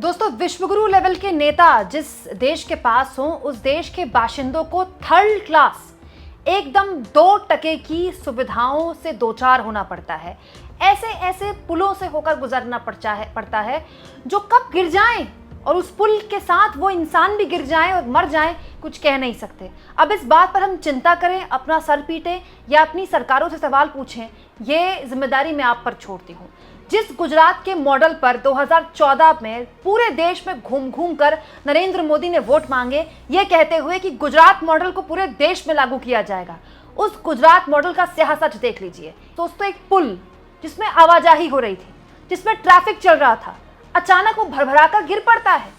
दोस्तों, विश्वगुरु लेवल के नेता जिस देश के पास हो, उस देश के बाशिंदों को थर्ड क्लास एकदम 2% की सुविधाओं से दो चार होना पड़ता है। ऐसे ऐसे पुलों से होकर गुजरना पड़ता है जो कब गिर जाएं और उस पुल के साथ वो इंसान भी गिर जाएं और मर जाएं, कुछ कह नहीं सकते। अब इस बात पर हम चिंता करें, अपना सर पीटें या अपनी सरकारों से सवाल पूछें, ये जिम्मेदारी मैं आप पर छोड़ती हूँ। जिस गुजरात के मॉडल पर 2014 में पूरे देश में घूम घूम कर नरेंद्र मोदी ने वोट मांगे, ये कहते हुए कि गुजरात मॉडल को पूरे देश में लागू किया जाएगा, उस गुजरात मॉडल का स्याह-सच देख लीजिए दोस्तों। एक पुल जिसमें आवाजाही हो रही थी, जिसमें ट्रैफिक चल रहा था, अचानक वो भरभरा कर गिर पड़ता है।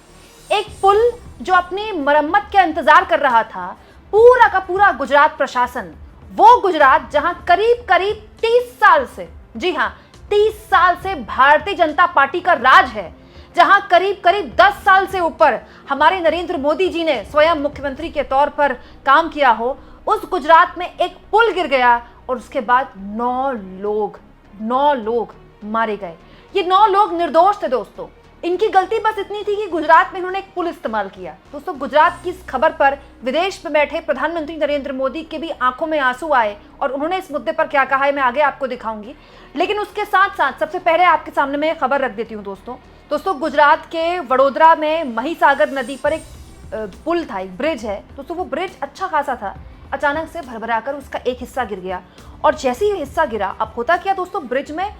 एक पुल जो अपनी मरम्मत का इंतजार कर रहा था, पूरा का पूरा गुजरात प्रशासन, वो गुजरात जहां करीब करीब 30 साल से, जी हाँ 30 साल से भारतीय जनता पार्टी का राज है, जहां करीब करीब 10 साल से ऊपर हमारे नरेंद्र मोदी जी ने स्वयं मुख्यमंत्री के तौर पर काम किया हो, उस गुजरात में एक पुल गिर गया और उसके बाद 9 लोग मारे गए। ये 9 लोग निर्दोष थे दोस्तों। इनकी गलती बस इतनी थी कि गुजरात में इन्होंने एक पुल इस्तेमाल किया। दोस्तों, गुजरात की इस खबर पर विदेश में बैठे प्रधानमंत्री नरेंद्र मोदी के भी आंखों में आंसू आए और उन्होंने इस मुद्दे पर क्या कहा है मैं आगे आपको दिखाऊंगी। लेकिन उसके साथ साथ सबसे पहले आपके सामने मैं खबर रख देती हूँ दोस्तों। गुजरात के वडोदरा में महिसागर नदी पर एक पुल था, एक ब्रिज है दोस्तों। वो ब्रिज अच्छा खासा था, अचानक से भरभरा कर उसका एक हिस्सा गिर गया। और जैसे ही हिस्सा गिरा, अब होता क्या दोस्तों, ब्रिज में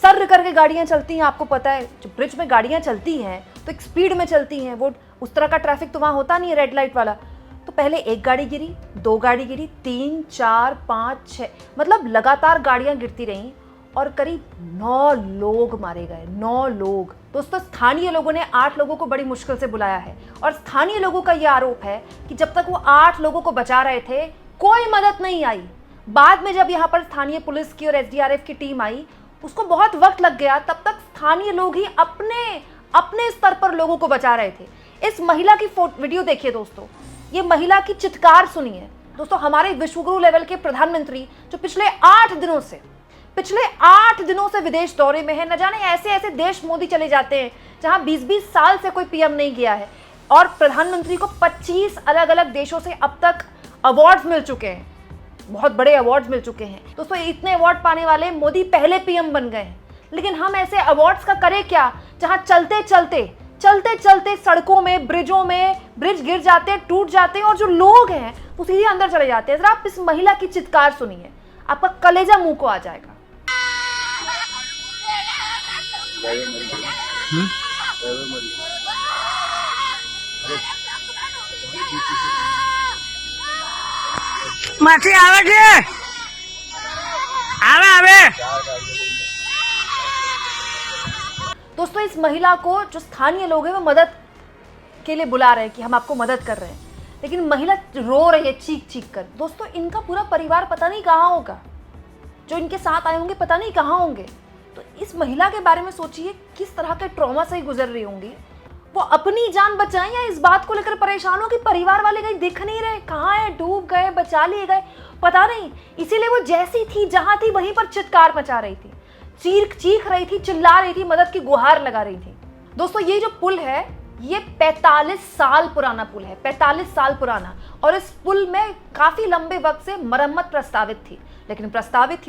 सर्र करके गाड़ियां चलती हैं। आपको पता है जो ब्रिज में गाड़ियां चलती हैं तो एक स्पीड में चलती हैं, वो उस तरह का ट्रैफिक तो वहाँ होता नहीं है, रेड लाइट वाला। तो पहले एक गाड़ी गिरी, 2 गाड़ी गिरी, 3, 4, 5, 6, मतलब लगातार गाड़ियां गिरती रहीं और करीब 9 लोग मारे गए। 9 लोग दोस्तों। स्थानीय लोगों ने 8 लोगों को बड़ी मुश्किल से बुलाया है और स्थानीय लोगों का यह आरोप है कि जब तक वो 8 लोगों को बचा रहे थे, कोई मदद नहीं आई। बाद में जब यहाँ पर स्थानीय पुलिस की और SDRF की टीम आई, उसको बहुत वक्त लग गया। तब तक स्थानीय लोग ही अपने स्तर पर लोगों को बचा रहे थे। इस महिला की वीडियो देखिए दोस्तों, ये महिला की चित्कार सुनिए दोस्तों। हमारे विश्वगुरु लेवल के प्रधानमंत्री जो पिछले 8 दिनों से विदेश दौरे में है, न जाने ऐसे ऐसे देश मोदी चले जाते हैं जहां 20-20 साल से कोई PM नहीं गया है। और प्रधानमंत्री को 25 अलग अलग देशों से अब तक अवार्ड्स मिल चुके हैं, बहुत बड़े अवार्ड्स मिल चुके हैं दोस्तों। इतने अवार्ड पाने वाले मोदी पहले PM बन गए हैं। लेकिन हम ऐसे अवार्ड्स का करें क्या जहां चलते चलते सड़कों में, ब्रिजों में ब्रिज गिर जाते, टूट जाते और जो लोग हैं वो सीधे अंदर चले जाते हैं। जरा आप इस महिला की चित्कार सुनिए, आपका कलेजा मुंह को आ जाएगा। माथी आवे છે आवे दोस्तों, इस महिला को जो स्थानीय लोग हैं वो मदद के लिए बुला रहे हैं कि हम आपको मदद कर रहे हैं, लेकिन महिला रो रही है चीख कर। दोस्तों, इनका पूरा परिवार पता नहीं कहाँ होगा, जो इनके साथ आए होंगे पता नहीं कहाँ होंगे। तो इस महिला के बारे में सोचिए, किस तरह के ट्रॉमा से गुजर रही होंगी। वो अपनी जान बचाएं या इस बात को लेकर परेशान हो कि परिवार वाले कहीं दिख नहीं रहे, कहाँ है, डूब गए, बचा लिए गए, पता नहीं। इसीलिए वो जैसी थी, जहां थी, वहीं पर चित्कार मचा रही थी, चीख रही थी, चिल्ला रही थी, मदद की गुहार लगा रही थी। दोस्तों, ये जो पुल है, ये 45 साल पुराना पुल है, 45 साल पुराना। और इस पुल में काफी लंबे वक्त से मरम्मत प्रस्तावित थी, लेकिन प्रस्तावित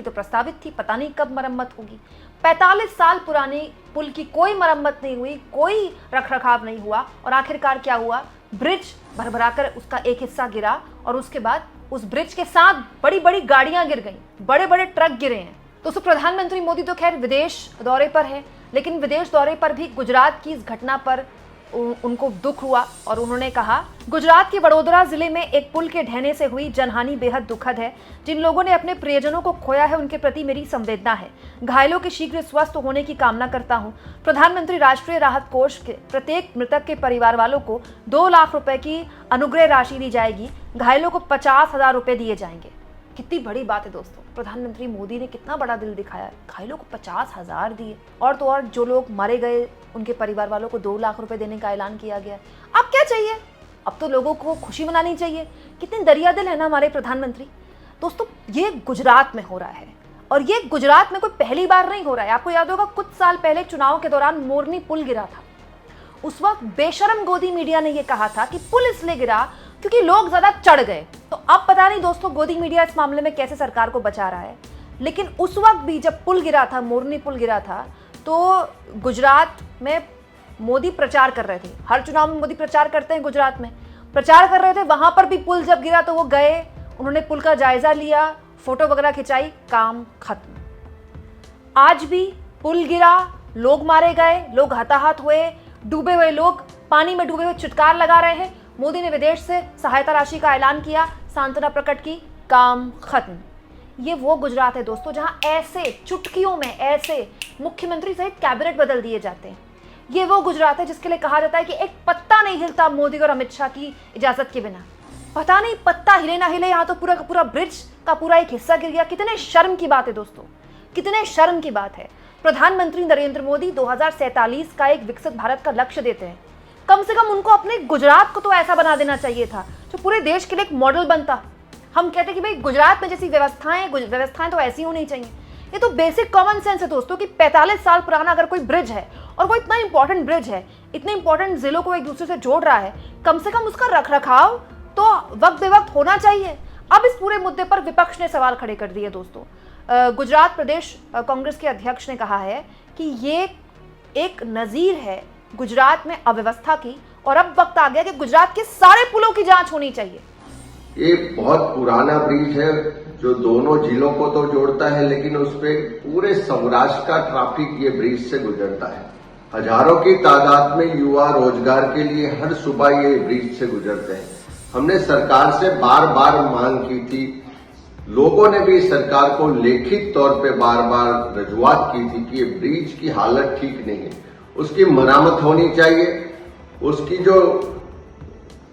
थी, पता नहीं कब मरम्मत होगी। 45 साल पुरानी पुल की कोई मरम्मत नहीं हुई, कोई रखरखाव नहीं हुआ और आखिरकार क्या हुआ, ब्रिज भरभराकर उसका एक हिस्सा गिरा और उसके बाद उस ब्रिज के साथ बड़ी बड़ी गाड़ियां गिर गईं, बड़े बड़े ट्रक गिरे हैं। दोस्तों, प्रधानमंत्री मोदी तो खैर विदेश दौरे पर है, लेकिन विदेश दौरे पर भी गुजरात की इस घटना पर उनको दुख हुआ और उन्होंने कहा, गुजरात के वडोदरा जिले में एक पुल के ढहने से हुई जनहानि बेहद दुखद है। जिन लोगों ने अपने प्रियजनों को खोया है, उनके प्रति मेरी संवेदना है। घायलों के शीघ्र स्वस्थ होने की कामना करता हूं। प्रधानमंत्री राष्ट्रीय राहत कोष के प्रत्येक मृतक के परिवार वालों को 2 लाख रुपए की अनुग्रह राशि दी जाएगी। घायलों को 50,000 रुपए दिए जाएंगे। कितनी बड़ी बात है दोस्तों, प्रधानमंत्री मोदी ने कितना बड़ा दिल दिखाया, घायलों को 50,000 दिए। और तो और जो लोग मारे गए उनके परिवार वालों को 2 लाख रुपए देने का ऐलान किया गया। अब क्या चाहिए? अब तो लोगों को खुशी मनानी चाहिए। कितने दरिया दिल है ना हमारे प्रधानमंत्री। दोस्तों, ये गुजरात में हो रहा है और ये गुजरात में कोई पहली बार नहीं हो रहा है। आपको याद होगा कुछ साल पहले चुनाव के दौरान मोरनी पुल गिरा था। उस वक्त बेशरम गोदी मीडिया ने यह कहा था कि पुल इसलिए गिरा क्योंकि लोग ज्यादा चढ़ गए। तो अब पता नहीं दोस्तों गोदी मीडिया इस मामले में कैसे सरकार को बचा रहा है, लेकिन उस वक्त भी जब पुल गिरा था, मोरनी पुल गिरा था, तो गुजरात में मोदी प्रचार कर रहे थे। हर चुनाव में मोदी प्रचार करते हैं, गुजरात में प्रचार कर रहे थे। वहां पर भी पुल जब गिरा तो वो गए, उन्होंने पुल का जायजा लिया, फोटो वगैरह खिंचाई, काम खत्म। आज भी पुल गिरा, लोग मारे गए, लोग हताहत हुए, डूबे हुए लोग पानी में डूबे हुए चित्कार लगा रहे हैं। मोदी ने विदेश से सहायता राशि का ऐलान किया, सांत्वना प्रकट की, काम खत्म। ये वो गुजरात है दोस्तों जहां ऐसे चुटकियों में ऐसे मुख्यमंत्री सहित कैबिनेट बदल दिए जाते हैं। ये वो गुजरात है जिसके लिए कहा जाता है कि एक पत्ता नहीं हिलता मोदी और अमित शाह की इजाजत के बिना। पता नहीं पत्ता हिले ना हिले, यहाँ तो पूरा का पूरा ब्रिज का पूरा एक हिस्सा गिर गया। कितने शर्म की बात है दोस्तों, कितने शर्म की बात है। प्रधानमंत्री नरेंद्र मोदी 2047 का एक विकसित भारत का लक्ष्य देते हैं। कम से कम उनको अपने गुजरात को तो ऐसा बना देना चाहिए था जो पूरे देश के लिए एक मॉडल बनता। हम कहते हैं कि भाई गुजरात में जैसी व्यवस्थाएं तो ऐसी होनी चाहिए। ये तो बेसिक कॉमन सेंस है दोस्तों कि 45 साल पुराना अगर कोई ब्रिज है और वो इतना इंपॉर्टेंट ब्रिज है, इतने इंपॉर्टेंट जिलों को एक दूसरे से जोड़ रहा है, कम से कम उसका रखरखाव तो वक्त बेवक्त होना चाहिए। अब इस पूरे मुद्दे पर विपक्ष ने सवाल खड़े कर दिए दोस्तों। गुजरात प्रदेश कांग्रेस के अध्यक्ष ने कहा है कि ये एक नजीर है गुजरात में अव्यवस्था की और अब वक्त आ गया कि गुजरात के सारे पुलों की जांच होनी चाहिए। ये बहुत पुराना ब्रिज है जो दोनों जिलों को तो जोड़ता है, लेकिन उसपे पूरे सौराष्ट्र का ट्रैफिक ये ब्रिज से गुजरता है। हजारों की तादाद में युवा रोजगार के लिए हर सुबह ये ब्रिज से गुजरते हैं। हमने सरकार से बार बार मांग की थी, लोगों ने भी सरकार को लिखित तौर पे बार बार रजूआत की थी कि ये ब्रिज की हालत ठीक नहीं है, उसकी मरम्मत होनी चाहिए, उसकी जो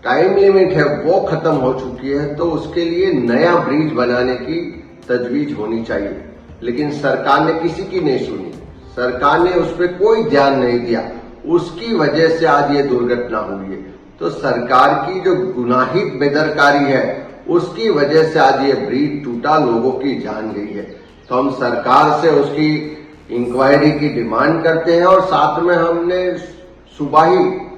टाइम लिमिट है वो खत्म हो चुकी है, तो उसके लिए नया ब्रिज बनाने की तजवीज होनी चाहिए। लेकिन सरकार ने किसी की नहीं सुनी, सरकार ने उस पर कोई ध्यान नहीं दिया, उसकी वजह से आज ये दुर्घटना हुई है। तो सरकार की जो गुनाहित बेदरकारी है उसकी वजह से आज ये ब्रिज टूटा, लोगों की जान गई है। तो हम सरकार से उसकी इंक्वायरी की डिमांड करते हैं और साथ में हमने सुबह ही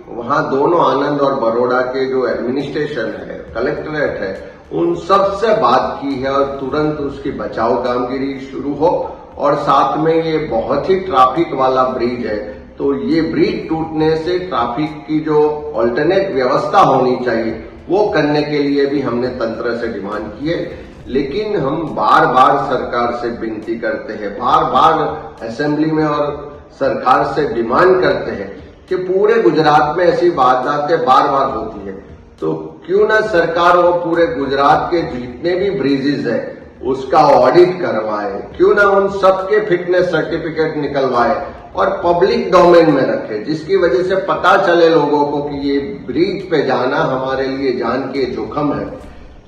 वहां दोनों आनंद और बड़ौदा के जो एडमिनिस्ट्रेशन है, कलेक्ट्रेट है, उन सब से बात की है और तुरंत उसकी बचाव कामगिरी शुरू हो। और साथ में ये बहुत ही ट्रैफिक वाला ब्रिज है, तो ये ब्रिज टूटने से ट्रैफिक की जो अल्टरनेट व्यवस्था होनी चाहिए वो करने के लिए भी हमने तंत्र से डिमांड की है। लेकिन हम बार बार सरकार से विनती करते हैं, बार बार असेंबली में और सरकार से डिमांड करते हैं कि पूरे गुजरात में ऐसी वारदातें बार बार होती है, तो क्यों ना सरकार वो पूरे गुजरात के जितने भी ब्रिजेस है उसका ऑडिट करवाए, क्यों ना उन सबके फिटनेस सर्टिफिकेट निकलवाए और पब्लिक डोमेन में रखे, जिसकी वजह से पता चले लोगों को कि ये ब्रिज पे जाना हमारे लिए जान के जोखिम है।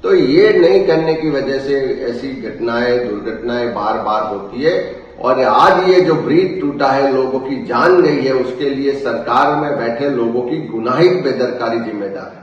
तो ये नहीं करने की वजह से ऐसी घटनाएं, दुर्घटनाएं बार बार होती है। और आज ये जो ब्रिज टूटा है, लोगों की जान गई है, उसके लिए सरकार में बैठे लोगों की गुनाहित बेदरकारी जिम्मेदार है।